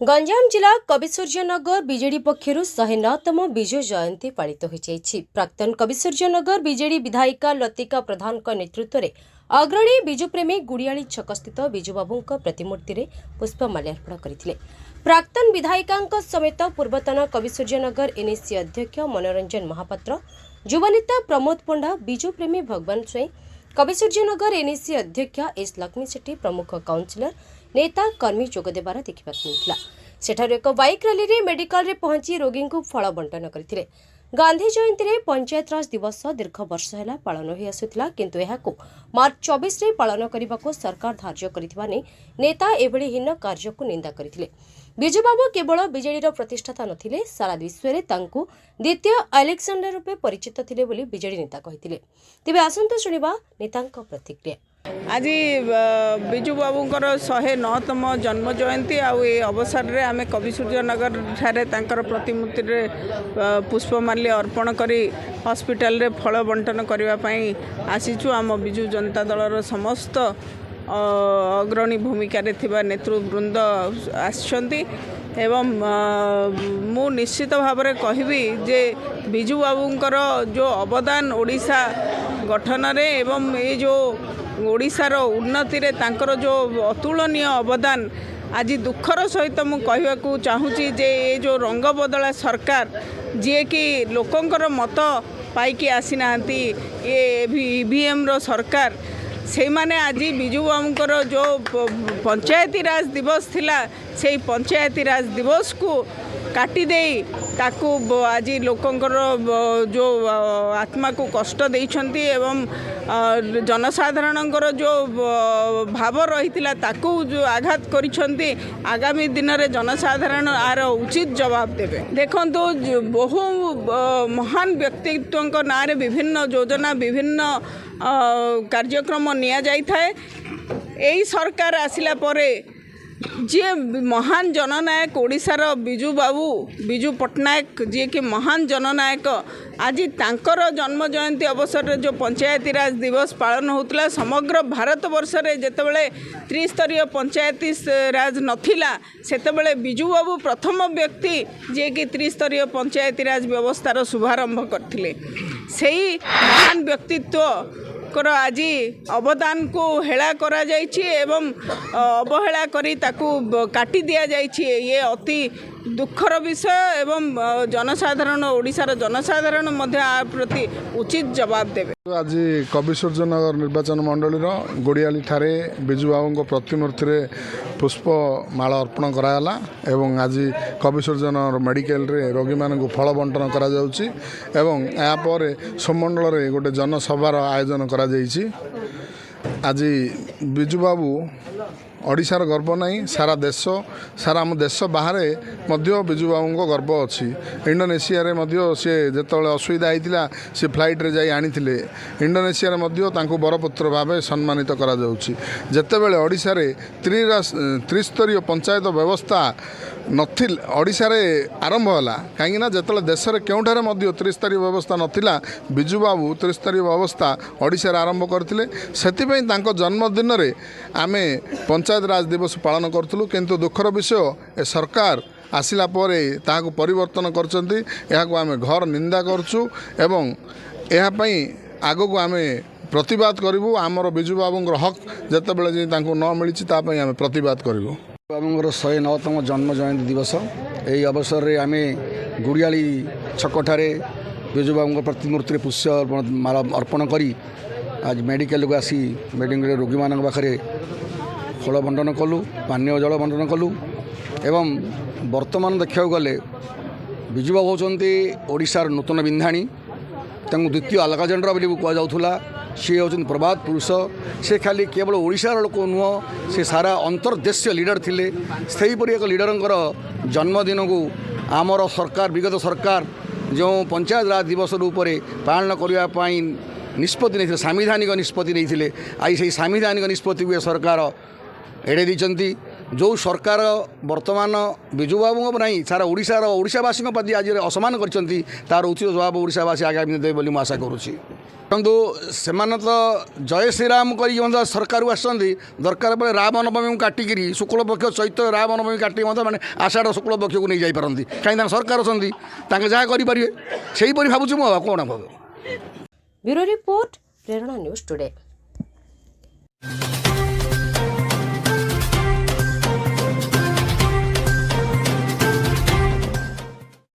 गंजाम जिला कविसूर्यनगर बीजेडी पक्षर 109तम विजय जयंती पालित हो प्राक्तन कविसूर्यनगर बीजेडी विधायिका लतिका प्रधान नेतृत्व में अग्रणी बिजुप्रेमी गुड़ियाली छक स्थित बिजुबाबू प्रतिमूर्ति में पुष्पमाल्यार्पण करते। प्राक्तन विधायिका समेत पूर्वतन कविसूर्यनगर एनएसी अध्यक्ष मनोरंजन महापात्र, युवनेता प्रमोद पंडा, बिजुप्रेमी भगवान स्वईं, कविसूर्यनगर एनएसी अध्यक्ष एस लक्ष्मी सेठी प्रमुख काउंसिलर नेता कर्मी जोगदेवार देखा मिलता। सेठार एक बाइक रैली रे मेडिकल रे पहुंची रोगी को फल बंटन करथिले। गांधी जयंती रे पंचायत राज दिवस दीर्घ वर्ष है पालन हो आसुला, किंतु एहाकु मार्च 24 रे पालन करने को सरकार धार्य करथिबा नै नेता एभली हीन कार्य को निंदा करथिले। बिजुबाबू केवल बीजेडी प्रतिष्ठाता नथिले, सारा विश्व में तांकु द्वितीय अलेक्जेंडर रूपे परिचित थिले बोली बीजेडी नेता कहिथिले। तेबे आसंता शुनिबा नेतांक प्रतिक्रिया। आज बिजु बाबूंकर 109तम जन्म जयंती अवसर में आम कविसूर्यनगर ठारे तांकर प्रतिमूर्ति रे पुष्पमाल्य अर्पण करी हॉस्पिटल रे फल बंटन करने आसीचु। आम बिजु जनता दलर समस्त अग्रणी भूमिका रे थिबा नेतृवृंद आछंती एवं मु निश्चित भाव में कहबी जे बिजु बाबूंकर जो अवदान ओडिशा गठन रे एवं ये जो ओडिशार उन्नति रे तांकर जो अतुलनीय अवदान आज दुखर सहित मु कहवाकू चाहूँगी जे ये जो रंग बदला सरकार जी कि लोकंकर मत पाइकी आसी नांती ये ईवीएम रो सरकार से माने आज बिजु बाबूंकर जो पंचायती राज दिवस थिला से पंचायती राज दिवस को काटी दे ताकू आज लोकंकर जो आत्मा को कष्ट देइछंती एवं जनसाधारणकर जो भाव रही ताकू जो आघात करिछंती आगामी दिन में जनसाधारण आर उचित जवाब देवे। देखंतु बहु महान व्यक्तित्व ना रे विभिन्न योजना विभिन्न कार्यक्रम निया जाई थाए। एई सरकार आसिला परे जी महान जननायक ओडिशार बिजु बाबू बिजु पट्टनायक जी कि महान जननायक आज तांकर जन्म जयंती अवसर में जो पंचायती राज दिवस पालन होता समग्र भारत वर्ष में जितेबाला त्रिस्तरीय पंचायती राज नथिला सेतेबेले बिजु बाबू प्रथम व्यक्ति जी कि त्रिस्तरीय पंचायती राज व्यवस्थार शुभारंभ करथिले। सेही महान व्यक्तित्व आज अवदान को हेला करा जाइछि एवं अवहेला करी ताकू काटी दिया जाइछि। ये अति दुखर विषय एवं जनसाधारण ओडिशार जनसाधारण मध्य आ प्रति उचित जवाब देवे। आज कविसूर्यनगर निर्वाचन मंडली गोड़ियाली ठारे बिजु बाबू प्रतिमूर्ति रे पुष्पमाल अर्पण कराला एवं आज कविसूर्यनगर मेडिकल रे रोगी मानक फल बंटन करा जाउछि एवं या पर सोममंडल रे गोटे जनसभार आयोजन करा जाइछि। आज बिजु बाबू ओडिशार गर्व नहीं, सारा देश सारा आम देश बाहर बिजु बाबू गर्व अच्छी। इंडोनेशिया रे सी जिते असुविधा होता सी फ्लाइट रे जाई आनी इंडोनेशिया रे बरपुत्र भाव सम्मानित करा जाउछि। जेतेबेले ओडिशा रे त्रिस्तरीय पंचायत व्यवस्था नथिल ओडिशा रे आरंभ होला कहीं जिते देश में केउठारे त्रिस्तरीय व्यवस्था नथिला बिजु बाबू त्रिस्तरीय व्यवस्था ओडिशा रे आरंभ करथिले। सेतिपई तांको जन्मदिन रे आमे पंचायत राज दिवस पालन करथुलु, किंतु दुखर विषय ए सरकार आसिला परे ताहाको परिवर्तन करचंती। एहाको आमे घर निंदा करछु एवं एहा पई आगो को आमे प्रतिवाद करिवु। आमर बिजु बाबूंकर हक जेतेबेले जे तांको न मिलिछि ता पई आमे प्रतिवाद करिवु। बाबूंकर 109तम जन्म जयंती दिवस यही अवसर में आम गुड़ियाली छकठारे बिजु बाबूंकर प्रतिमूर्ति पुष्पमाल अर्पण करी आज मेडिकल को आसी मेडिकल रोगी मान पाखे फल बंटन कलु, पानीय जल बंटन कलु एवं वर्तमान देखा गले बिजु बाबू होती ओडिशार नूतन विंधाणी द्वितीय अलेक्जेंडर बोली कहुला। सी होती प्रभात पुरुष। से खाली केवल ओडिशार लोक नुह, से सारा अंतर्देशीय लीडर थिले। सेहीपरि एक लीडरंकर जन्मदिन को आमर सरकार विगत सरकार जो पंचायत राज दिवस रूपरे पालन करने निष्पत्ति नहीं, सांविधानिक निष्पत्ति नहीं। आई से सांविधानिक निष्पत्ति को सरकार एड़े दी। जो सरकार वर्तमान बिजु बाबू नहीं सारा ओडिशावासी प्रति आज असमान कर तार उचित जवाब ओडिशावासी आगामी देवे बोली आशा करुँची। କିନ୍ତୁ ସେମାନେ ତ ଜୟ ଶ୍ରୀରାମ କରିକି ମଧ୍ୟ ସରକାରକୁ ଆସନ୍ତି ଦରକାର ବେଳେ ରାମ ନବମୀକୁ କାଟିକିରି ଶୁକ୍ଳପକ୍ଷ ଚୈତ୍ର ରାମ ନବମୀ କାଟିକି ମଧ୍ୟ ମାନେ ଆଷାଢ଼ ଶୁକ୍ଳପକ୍ଷକୁ ନେଇ ଯାଇପାରନ୍ତି କାହିଁକି ତାଙ୍କ ସରକାର ଅଛନ୍ତି ତାଙ୍କେ ଯାହା କରିପାରିବେ ସେଇପରି ଭାବୁଛି ମୁଁ ଆଉ କ'ଣ ଭାବୁ। ବ୍ୟୁରୋ ରିପୋର୍ଟ ପ୍ରେରଣା ନ୍ୟୁଜ୍ ଟୁଡେ।